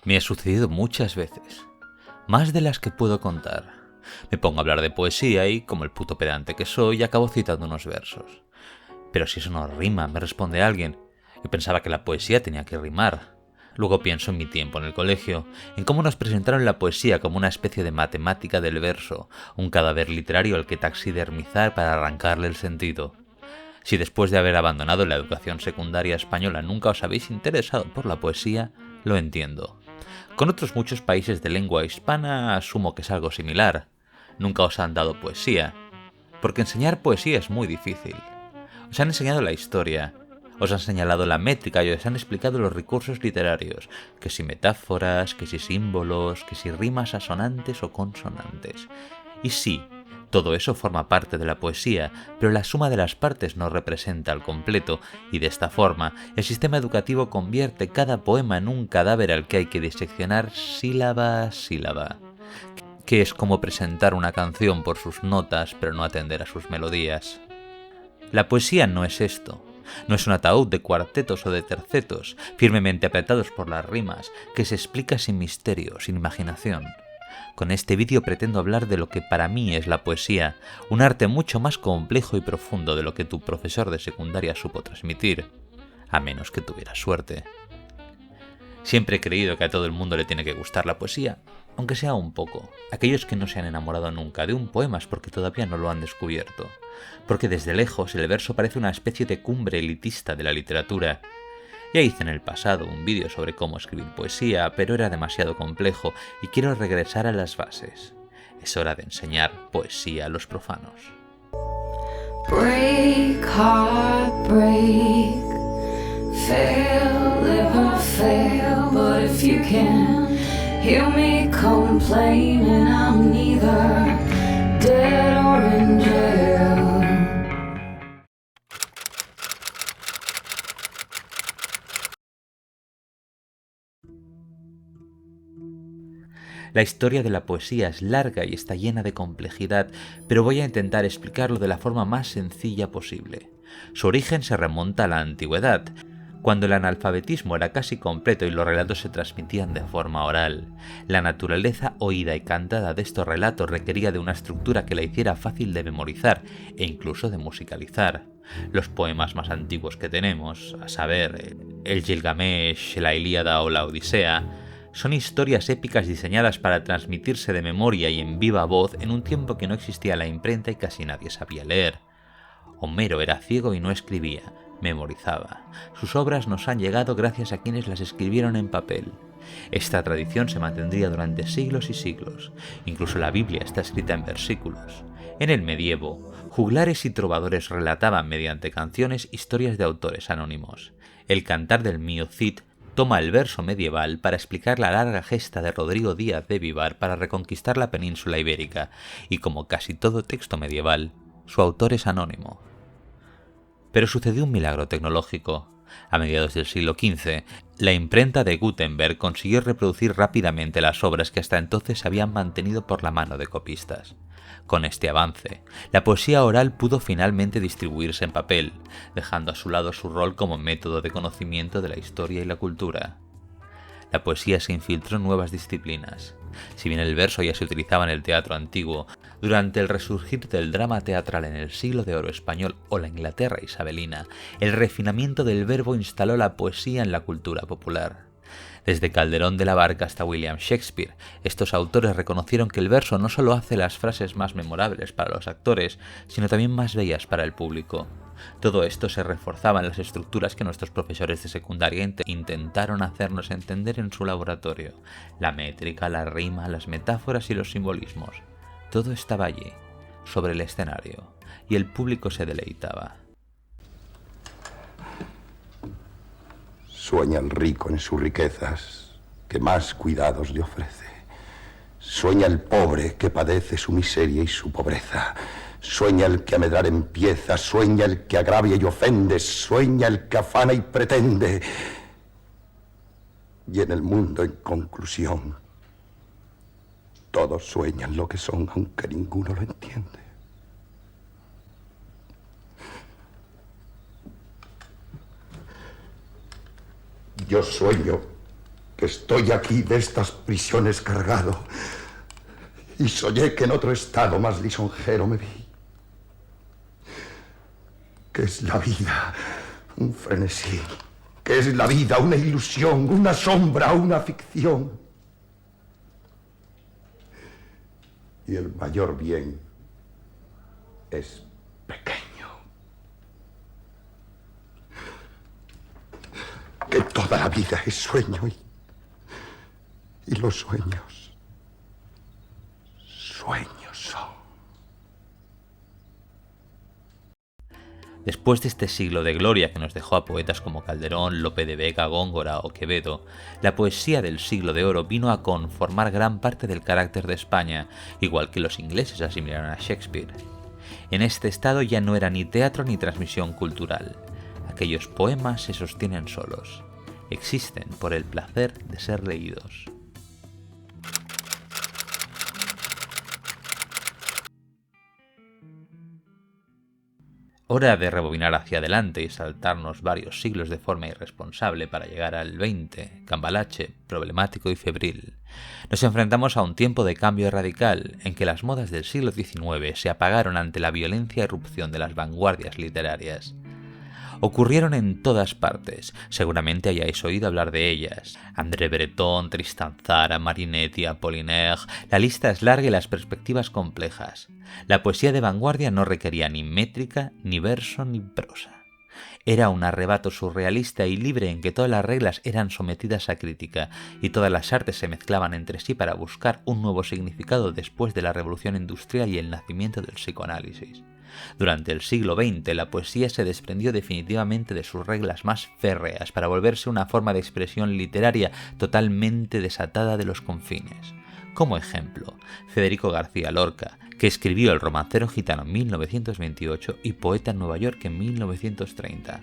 Me ha sucedido muchas veces, más de las que puedo contar. Me pongo a hablar de poesía y, como el puto pedante que soy, acabo citando unos versos. Pero si eso no rima, me responde alguien. Yo pensaba que la poesía tenía que rimar. Luego pienso en mi tiempo en el colegio, en cómo nos presentaron la poesía como una especie de matemática del verso, un cadáver literario al que taxidermizar para arrancarle el sentido. Si después de haber abandonado la educación secundaria española nunca os habéis interesado por la poesía, lo entiendo. Con otros muchos países de lengua hispana asumo que es algo similar. Nunca os han dado poesía, porque enseñar poesía es muy difícil. Os han enseñado la historia, os han señalado la métrica y os han explicado los recursos literarios, que si metáforas, que si símbolos, que si rimas asonantes o consonantes. Y sí, todo eso forma parte de la poesía, pero la suma de las partes no representa al completo, y de esta forma, el sistema educativo convierte cada poema en un cadáver al que hay que diseccionar sílaba a sílaba, que es como presentar una canción por sus notas pero no atender a sus melodías. La poesía no es esto. No es un ataúd de cuartetos o de tercetos, firmemente apretados por las rimas, que se explica sin misterio, sin imaginación. Con este vídeo pretendo hablar de lo que para mí es la poesía, un arte mucho más complejo y profundo de lo que tu profesor de secundaria supo transmitir, a menos que tuviera suerte. Siempre he creído que a todo el mundo le tiene que gustar la poesía, aunque sea un poco. Aquellos que no se han enamorado nunca de un poema es porque todavía no lo han descubierto. Porque desde lejos el verso parece una especie de cumbre elitista de la literatura. Ya hice en el pasado un vídeo sobre cómo escribir poesía, pero era demasiado complejo y quiero regresar a las bases. Es hora de enseñar poesía a los profanos. Break, heart, break. Fail, live or fail. But if you can hear me complaining, I'm neither dead or in jail. La historia de la poesía es larga y está llena de complejidad, pero voy a intentar explicarlo de la forma más sencilla posible. Su origen se remonta a la antigüedad, cuando el analfabetismo era casi completo y los relatos se transmitían de forma oral. La naturaleza oída y cantada de estos relatos requería de una estructura que la hiciera fácil de memorizar e incluso de musicalizar. Los poemas más antiguos que tenemos, a saber, el Gilgamesh, la Ilíada o la Odisea, son historias épicas diseñadas para transmitirse de memoria y en viva voz en un tiempo que no existía la imprenta y casi nadie sabía leer. Homero era ciego y no escribía, memorizaba. Sus obras nos han llegado gracias a quienes las escribieron en papel. Esta tradición se mantendría durante siglos y siglos. Incluso la Biblia está escrita en versículos. En el medievo, juglares y trovadores relataban mediante canciones historias de autores anónimos. El Cantar del Mío Cid toma el verso medieval para explicar la larga gesta de Rodrigo Díaz de Vivar para reconquistar la península ibérica, y como casi todo texto medieval, su autor es anónimo. Pero sucedió un milagro tecnológico. A mediados del siglo XV, la imprenta de Gutenberg consiguió reproducir rápidamente las obras que hasta entonces se habían mantenido por la mano de copistas. Con este avance, la poesía oral pudo finalmente distribuirse en papel, dejando a su lado su rol como método de conocimiento de la historia y la cultura. La poesía se infiltró en nuevas disciplinas. Si bien el verso ya se utilizaba en el teatro antiguo, durante el resurgir del drama teatral en el siglo de oro español o la Inglaterra isabelina, el refinamiento del verbo instaló la poesía en la cultura popular. Desde Calderón de la Barca hasta William Shakespeare, estos autores reconocieron que el verso no solo hace las frases más memorables para los actores, sino también más bellas para el público. Todo esto se reforzaba en las estructuras que nuestros profesores de secundaria intentaron hacernos entender en su laboratorio: la métrica, la rima, las metáforas y los simbolismos. Todo estaba allí, sobre el escenario, y el público se deleitaba. Sueña el rico en sus riquezas, que más cuidados le ofrece. Sueña el pobre que padece su miseria y su pobreza. Sueña el que a medrar empieza, sueña el que agravia y ofende, sueña el que afana y pretende. Y en el mundo, en conclusión, todos sueñan lo que son, aunque ninguno lo entiende. Yo sueño que estoy aquí de estas prisiones cargado y soñé que en otro estado más lisonjero me vi. ¿Qué es la vida? Un frenesí. ¿Qué es la vida? Una ilusión, una sombra, una ficción. Y el mayor bien es pequeño. Que toda la vida es sueño y los sueños son. Después de este siglo de gloria que nos dejó a poetas como Calderón, Lope de Vega, Góngora o Quevedo, la poesía del siglo de oro vino a conformar gran parte del carácter de España, igual que los ingleses asimilaron a Shakespeare. En este estado ya no era ni teatro ni transmisión cultural. Aquellos poemas se sostienen solos. Existen por el placer de ser leídos. Hora de rebobinar hacia adelante y saltarnos varios siglos de forma irresponsable para llegar al 20, cambalache, problemático y febril. Nos enfrentamos a un tiempo de cambio radical, en que las modas del siglo XIX se apagaron ante la violencia irrupción de las vanguardias literarias. Ocurrieron en todas partes, seguramente hayáis oído hablar de ellas. André Breton, Tristan Tzara, Marinetti, Apollinaire... La lista es larga y las perspectivas complejas. La poesía de vanguardia no requería ni métrica, ni verso, ni prosa. Era un arrebato surrealista y libre en que todas las reglas eran sometidas a crítica y todas las artes se mezclaban entre sí para buscar un nuevo significado después de la revolución industrial y el nacimiento del psicoanálisis. Durante el siglo XX, la poesía se desprendió definitivamente de sus reglas más férreas para volverse una forma de expresión literaria totalmente desatada de los confines. Como ejemplo, Federico García Lorca, que escribió El romancero gitano en 1928 y Poeta en Nueva York en 1930.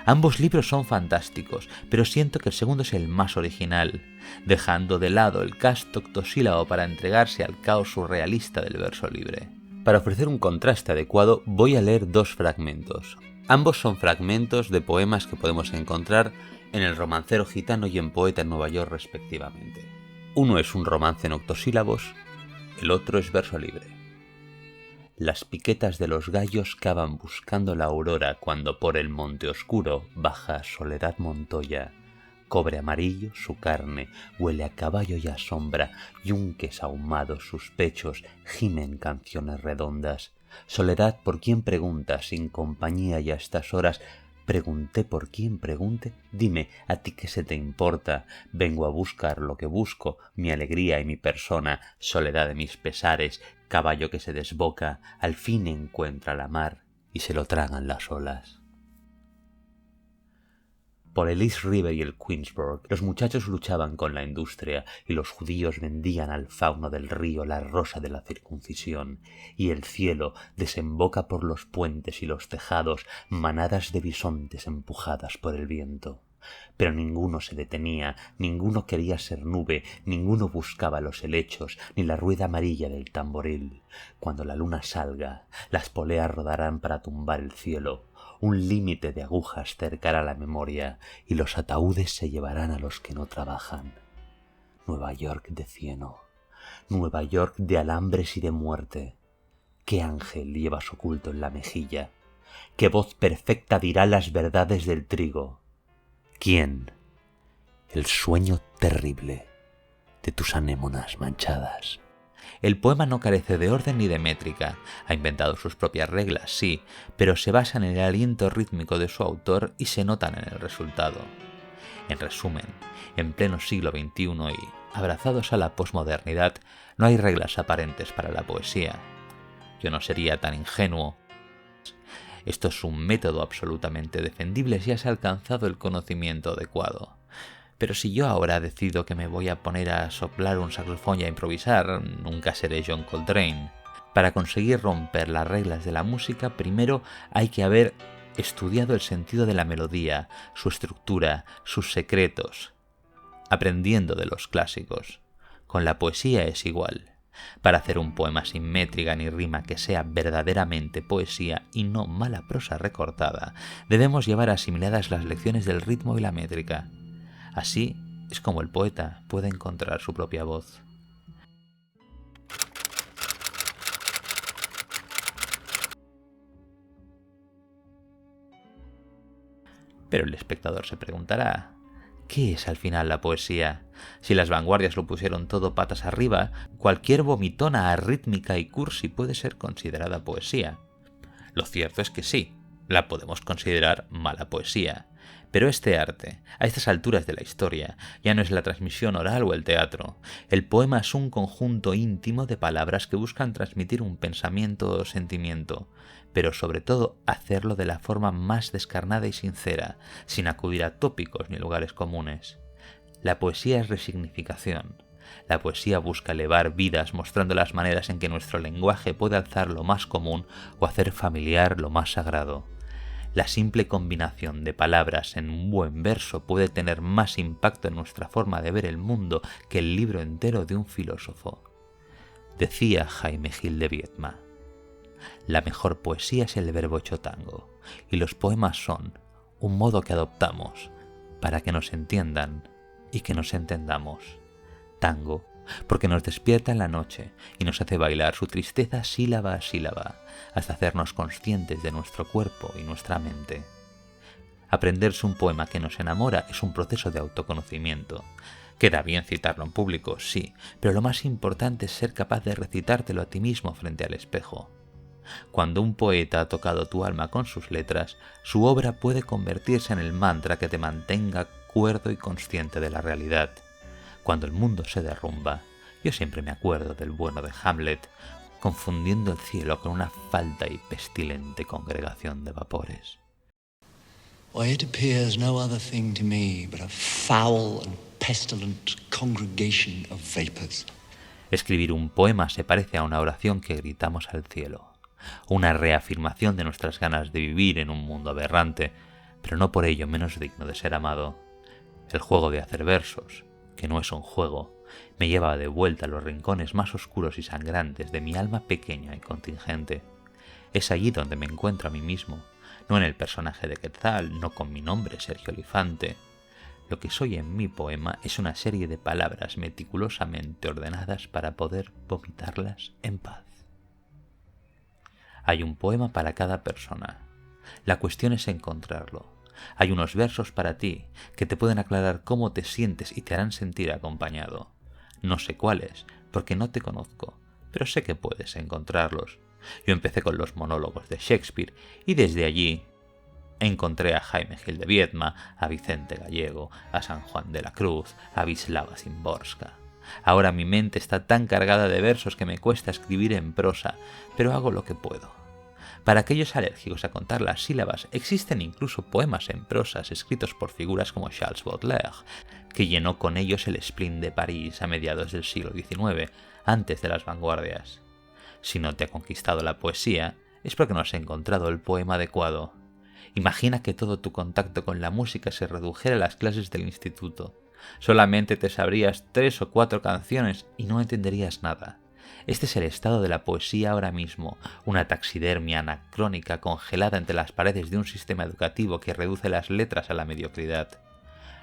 Ambos libros son fantásticos, pero siento que el segundo es el más original, dejando de lado el casto octosílabo para entregarse al caos surrealista del verso libre. Para ofrecer un contraste adecuado, voy a leer dos fragmentos. Ambos son fragmentos de poemas que podemos encontrar en El romancero gitano y en Poeta en Nueva York respectivamente. Uno es un romance en octosílabos, el otro es verso libre. Las piquetas de los gallos cavan buscando la aurora cuando por el monte oscuro baja Soledad Montoya. Cobre amarillo su carne, huele a caballo y a sombra, yunques ahumados sus pechos, gimen canciones redondas. Soledad, ¿por quién preguntas sin compañía y a estas horas? Pregunté por quién pregunte, dime, ¿a ti qué se te importa? Vengo a buscar lo que busco, mi alegría y mi persona, soledad de mis pesares, caballo que se desboca, al fin encuentra la mar y se lo tragan las olas. Por el East River y el Queensborough, los muchachos luchaban con la industria y los judíos vendían al fauno del río la rosa de la circuncisión, y el cielo desemboca por los puentes y los tejados manadas de bisontes empujadas por el viento. Pero ninguno se detenía, ninguno quería ser nube, ninguno buscaba los helechos, ni la rueda amarilla del tamboril. Cuando la luna salga, las poleas rodarán para tumbar el cielo. Un límite de agujas cercará la memoria y los ataúdes se llevarán a los que no trabajan. Nueva York de cieno, Nueva York de alambres y de muerte. ¿Qué ángel llevas oculto en la mejilla? ¿Qué voz perfecta dirá las verdades del trigo? ¿Quién? El sueño terrible de tus anémonas manchadas. El poema no carece de orden ni de métrica, ha inventado sus propias reglas, sí, pero se basa en el aliento rítmico de su autor y se notan en el resultado. En resumen, en pleno siglo XXI y abrazados a la posmodernidad, no hay reglas aparentes para la poesía. Yo no sería tan ingenuo. Esto es un método absolutamente defendible si has alcanzado el conocimiento adecuado. Pero si yo ahora decido que me voy a poner a soplar un saxofón y a improvisar, nunca seré John Coltrane. Para conseguir romper las reglas de la música, primero hay que haber estudiado el sentido de la melodía, su estructura, sus secretos, aprendiendo de los clásicos. Con la poesía es igual. Para hacer un poema sin métrica ni rima que sea verdaderamente poesía y no mala prosa recortada, debemos llevar asimiladas las lecciones del ritmo y la métrica. Así es como el poeta puede encontrar su propia voz. Pero el espectador se preguntará, ¿qué es al final la poesía? Si las vanguardias lo pusieron todo patas arriba, cualquier vomitona arrítmica y cursi puede ser considerada poesía. Lo cierto es que sí, la podemos considerar mala poesía. Pero este arte, a estas alturas de la historia, ya no es la transmisión oral o el teatro. El poema es un conjunto íntimo de palabras que buscan transmitir un pensamiento o sentimiento, pero sobre todo hacerlo de la forma más descarnada y sincera, sin acudir a tópicos ni lugares comunes. La poesía es resignificación. La poesía busca elevar vidas mostrando las maneras en que nuestro lenguaje puede alzar lo más común o hacer familiar lo más sagrado. La simple combinación de palabras en un buen verso puede tener más impacto en nuestra forma de ver el mundo que el libro entero de un filósofo. Decía Jaime Gil de Biedma: la mejor poesía es el verbo hecho tango, y los poemas son un modo que adoptamos para que nos entiendan y que nos entendamos. Tango, porque nos despierta en la noche y nos hace bailar su tristeza sílaba a sílaba, hasta hacernos conscientes de nuestro cuerpo y nuestra mente. Aprenderse un poema que nos enamora es un proceso de autoconocimiento. Queda bien citarlo en público, sí, pero lo más importante es ser capaz de recitártelo a ti mismo frente al espejo. Cuando un poeta ha tocado tu alma con sus letras, su obra puede convertirse en el mantra que te mantenga cuerdo y consciente de la realidad. Cuando el mundo se derrumba, yo siempre me acuerdo del bueno de Hamlet, confundiendo el cielo con una falta y pestilente congregación de vapores. It appears no other thing to me but a foul and pestilent congregation of vapors. Escribir un poema se parece a una oración que gritamos al cielo, una reafirmación de nuestras ganas de vivir en un mundo aberrante, pero no por ello menos digno de ser amado. El juego de hacer versos, que no es un juego, me lleva de vuelta a los rincones más oscuros y sangrantes de mi alma pequeña y contingente. Es allí donde me encuentro a mí mismo, no en el personaje de Quetzal, no con mi nombre Sergio Olifante. Lo que soy en mi poema es una serie de palabras meticulosamente ordenadas para poder vomitarlas en paz. Hay un poema para cada persona. La cuestión es encontrarlo. Hay unos versos para ti que te pueden aclarar cómo te sientes y te harán sentir acompañado. No sé cuáles, porque no te conozco, pero sé que puedes encontrarlos. Yo empecé con los monólogos de Shakespeare y desde allí encontré a Jaime Gil de Biedma, a Vicente Gallego, a San Juan de la Cruz, a Wisława Szymborska. Ahora mi mente está tan cargada de versos que me cuesta escribir en prosa, pero hago lo que puedo. Para aquellos alérgicos a contar las sílabas, existen incluso poemas en prosas escritos por figuras como Charles Baudelaire, que llenó con ellos el spleen de París a mediados del siglo XIX, antes de las vanguardias. Si no te ha conquistado la poesía, es porque no has encontrado el poema adecuado. Imagina que todo tu contacto con la música se redujera a las clases del instituto. Solamente te sabrías 3 o 4 canciones y no entenderías nada. Este es el estado de la poesía ahora mismo, una taxidermia anacrónica congelada entre las paredes de un sistema educativo que reduce las letras a la mediocridad.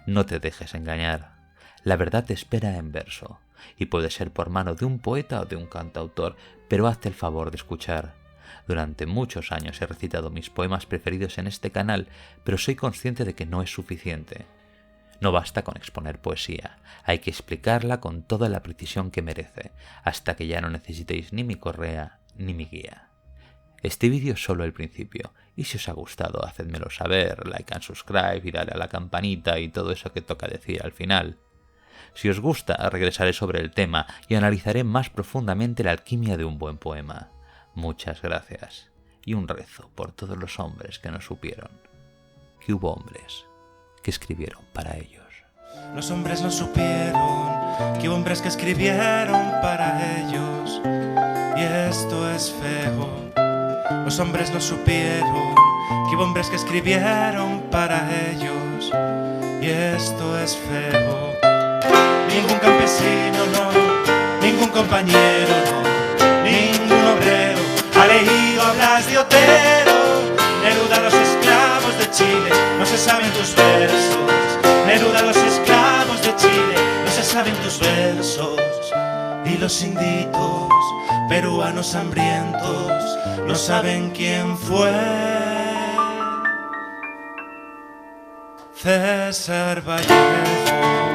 No te dejes engañar. La verdad te espera en verso, y puede ser por mano de un poeta o de un cantautor, pero hazte el favor de escuchar. Durante muchos años he recitado mis poemas preferidos en este canal, pero soy consciente de que no es suficiente. No basta con exponer poesía, hay que explicarla con toda la precisión que merece, hasta que ya no necesitéis ni mi correa ni mi guía. Este vídeo es solo el principio, y si os ha gustado, hacedmelo saber, like and subscribe y dale a la campanita y todo eso que toca decir al final. Si os gusta, regresaré sobre el tema y analizaré más profundamente la alquimia de un buen poema. Muchas gracias, y un rezo por todos los hombres que no supieron que hubo hombres que escribieron para ellos. Los hombres no supieron que hubo hombres que escribieron para ellos, y esto es feo. Los hombres no supieron que hubo hombres que escribieron para ellos, y esto es feo. Ningún campesino, no, ningún compañero, no, ningún obrero ha leído hablas de Otero. Neruda, los esclavos de Chile, no se saben tus versos. Neruda, los esclavos de Chile no se saben tus versos, y los inditos peruanos hambrientos no saben quién fue César Vallejo.